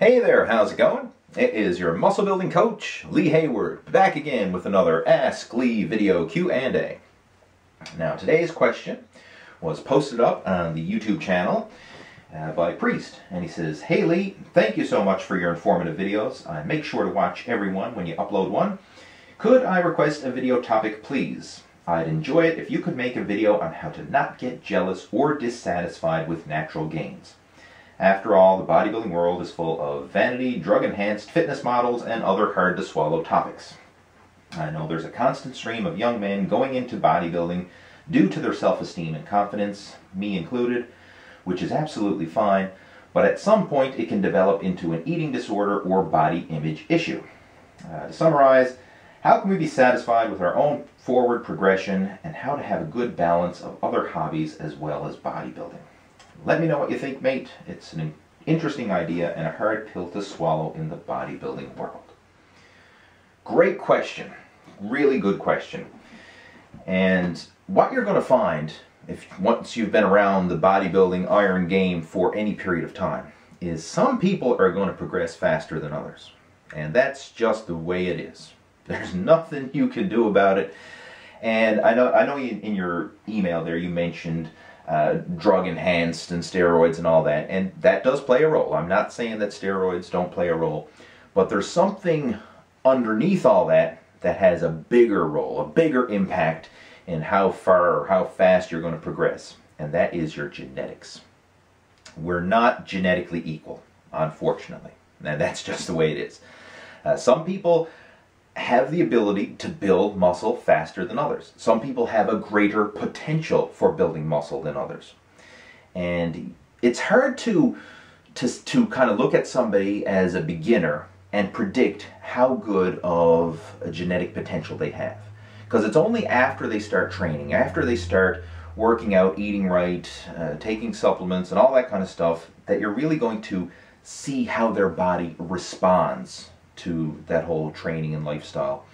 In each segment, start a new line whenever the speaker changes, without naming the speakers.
Hey there, how's it going? It is your muscle building coach, Lee Hayward, back again with another Ask Lee video Q&A. Now today's question was posted up on the YouTube channel by Priest, and he says, "Hey Lee, thank you so much for your informative videos. I make sure to watch every one when you upload one. Could I request a video topic, please? I'd enjoy it if you could make a video on how to not get jealous or dissatisfied with natural gains. After all, the bodybuilding world is full of vanity, drug-enhanced fitness models, and other hard-to-swallow topics. I know there's a constant stream of young men going into bodybuilding due to their self-esteem and confidence, me included, which is absolutely fine, but at some point it can develop into an eating disorder or body image issue. To summarize, how can we be satisfied with our own forward progression and how to have a good balance of other hobbies as well as bodybuilding? Let me know what you think, mate. It's an interesting idea and a hard pill to swallow in the bodybuilding world." Great question. Really good question. And what you're going to find, once you've been around the bodybuilding iron game for any period of time, is some people are going to progress faster than others. And that's just the way it is. There's nothing you can do about it. And I know in your email there you mentioned drug enhanced and steroids and all that, and that does play a role. I'm not saying that steroids don't play a role, but there's something underneath all that that has a bigger role, a bigger impact in how far or how fast you're going to progress, and that is your genetics. We're not genetically equal, unfortunately, and that's just the way it is. Some people have the ability to build muscle faster than others. Some people have a greater potential for building muscle than others. And it's hard to kind of look at somebody as a beginner and predict how good of a genetic potential they have. Because it's only after they start training, after they start working out, eating right, taking supplements and all that kind of stuff, that you're really going to see how their body responds to that whole training and lifestyle.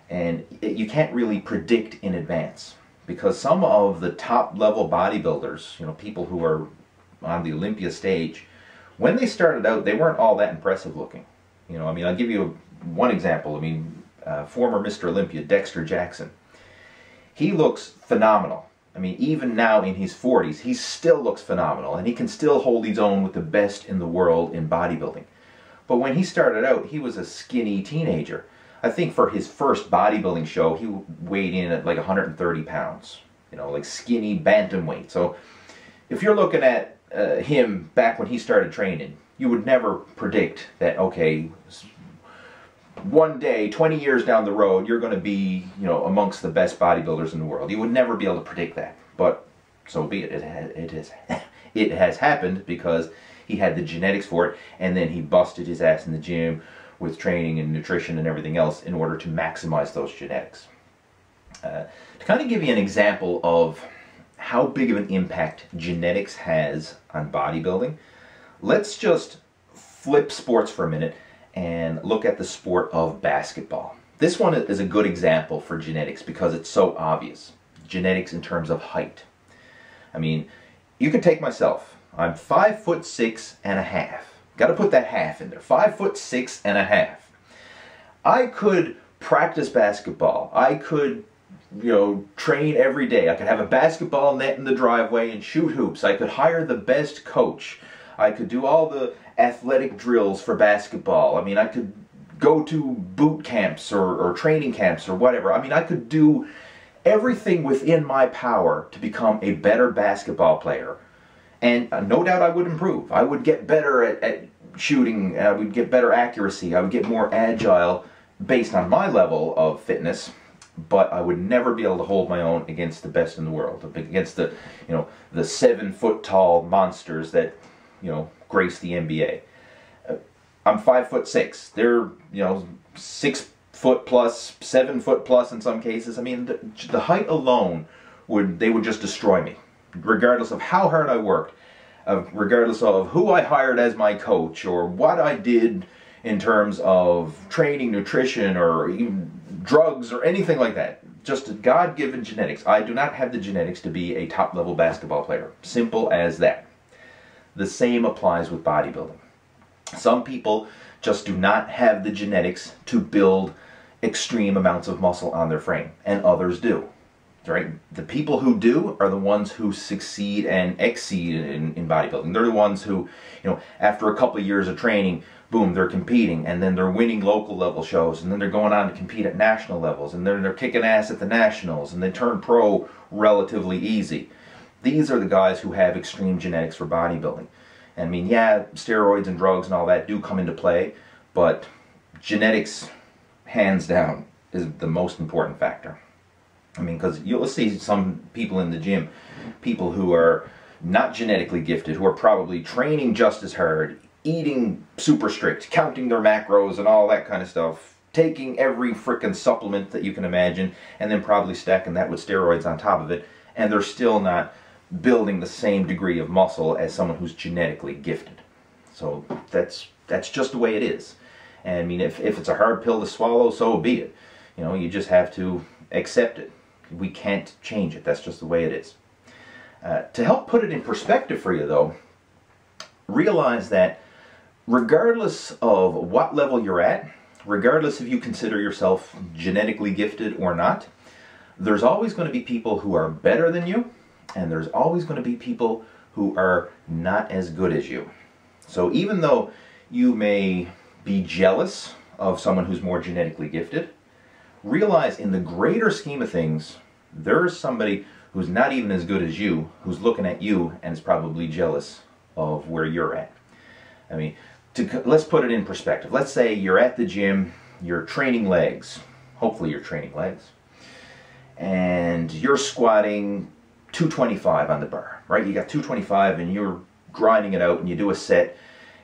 And you can't really predict in advance, because some of the top level bodybuilders, people who are on the Olympia stage, when they started out, they weren't all that impressive looking. I'll give you one example. Former Mr. Olympia, Dexter Jackson. He looks phenomenal. Even now in his 40s, he still looks phenomenal, and he can still hold his own with the best in the world in bodybuilding. But when he started out, he was a skinny teenager. I think for his first bodybuilding show, he weighed in at like 130 pounds. Like skinny bantamweight. So if you're looking at him back when he started training, you would never predict that, okay, one day, 20 years down the road, you're going to be, amongst the best bodybuilders in the world. You would never be able to predict that. But so be it. It has happened because he had the genetics for it, and then he busted his ass in the gym with training and nutrition and everything else in order to maximize those genetics. To kind of give you an example of how big of an impact genetics has on bodybuilding, let's just flip sports for a minute and look at the sport of basketball. This one is a good example for genetics because it's so obvious. Genetics in terms of height. You could take myself. I'm 5'6.5". Got to put that half in there. 5'6.5". I could practice basketball. I could, train every day. I could have a basketball net in the driveway and shoot hoops. I could hire the best coach. I could do all the athletic drills for basketball. I could go to boot camps or training camps or whatever. I could do everything within my power to become a better basketball player. And no doubt I would improve. I would get better at shooting. I would get better accuracy. I would get more agile based on my level of fitness. But I would never be able to hold my own against the best in the world, against the 7-foot-tall monsters that grace the NBA. I'm 5'6". They're 6 foot plus, 7 foot plus in some cases. The height alone they would just destroy me, regardless of how hard I worked, regardless of who I hired as my coach or what I did in terms of training, nutrition, or even drugs or anything like that. Just God-given genetics. I do not have the genetics to be a top-level basketball player. Simple as that. The same applies with bodybuilding. Some people just do not have the genetics to build extreme amounts of muscle on their frame, and others do. Right? The people who do are the ones who succeed and exceed in bodybuilding. They're the ones who, after a couple of years of training, boom, they're competing, and then they're winning local level shows, and then they're going on to compete at national levels, and they're kicking ass at the nationals, and they turn pro relatively easy. These are the guys who have extreme genetics for bodybuilding. I mean, yeah, steroids and drugs and all that do come into play, but genetics, hands down, is the most important factor. I mean, because you'll see some people in the gym, people who are not genetically gifted, who are probably training just as hard, eating super strict, counting their macros and all that kind of stuff, taking every frickin' supplement that you can imagine, and then probably stacking that with steroids on top of it, and they're still not building the same degree of muscle as someone who's genetically gifted. So that's just the way it is. And I mean, if it's a hard pill to swallow, so be it. You just have to accept it. We can't change it. That's just the way it is. To help put it in perspective for you, though, realize that regardless of what level you're at, regardless if you consider yourself genetically gifted or not, there's always going to be people who are better than you, and there's always going to be people who are not as good as you. So even though you may be jealous of someone who's more genetically gifted, realize in the greater scheme of things, there's somebody who's not even as good as you, who's looking at you and is probably jealous of where you're at. I mean, let's put it in perspective. Let's say you're at the gym, you're training legs. Hopefully you're training legs. And you're squatting 225 on the bar, right? You got 225 and you're grinding it out and you do a set.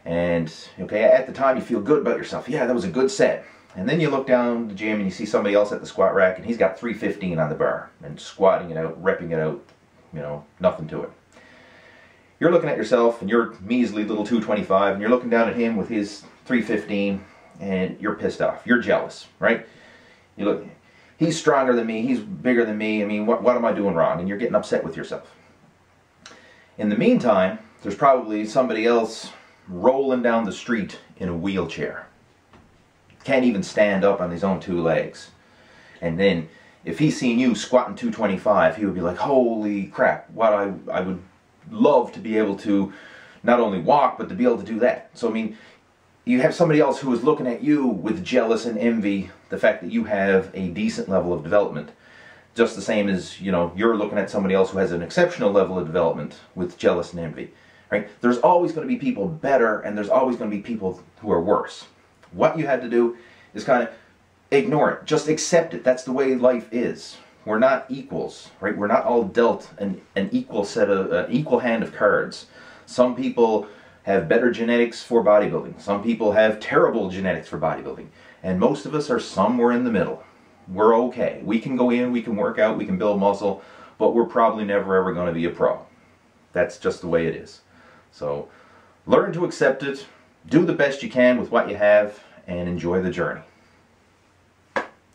And, okay, at the time you feel good about yourself. Yeah, that was a good set. And then you look down the gym and you see somebody else at the squat rack and he's got 315 on the bar and squatting it out, repping it out, nothing to it. You're looking at yourself and you're measly little 225 and you're looking down at him with his 315 and you're pissed off. You're jealous, right? You look, he's stronger than me, he's bigger than me, I mean, what am I doing wrong? And you're getting upset with yourself. In the meantime, there's probably somebody else rolling down the street in a wheelchair. Can't even stand up on his own two legs. And then if he's seen you squatting 225, he would be like, holy crap, what I would love to be able to not only walk, but to be able to do that. So I mean, you have somebody else who is looking at you with jealous and envy, the fact that you have a decent level of development. Just the same as, you're looking at somebody else who has an exceptional level of development with jealous and envy. Right? There's always going to be people better, and there's always going to be people who are worse. What you have to do is kind of ignore it. Just accept it. That's the way life is. We're not equals, right? We're not all dealt an equal set of equal hand of cards. Some people have better genetics for bodybuilding. Some people have terrible genetics for bodybuilding, and most of us are somewhere in the middle. We're okay. We can go in, we can work out, we can build muscle, but we're probably never ever going to be a pro. That's just the way it is. So learn to accept it. Do the best you can with what you have and enjoy the journey.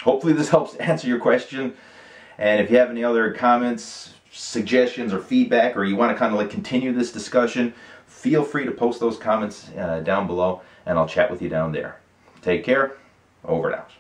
Hopefully this helps answer your question. And if you have any other comments, suggestions, or feedback, or you want to kind of continue this discussion, feel free to post those comments down below and I'll chat with you down there. Take care. Over and out.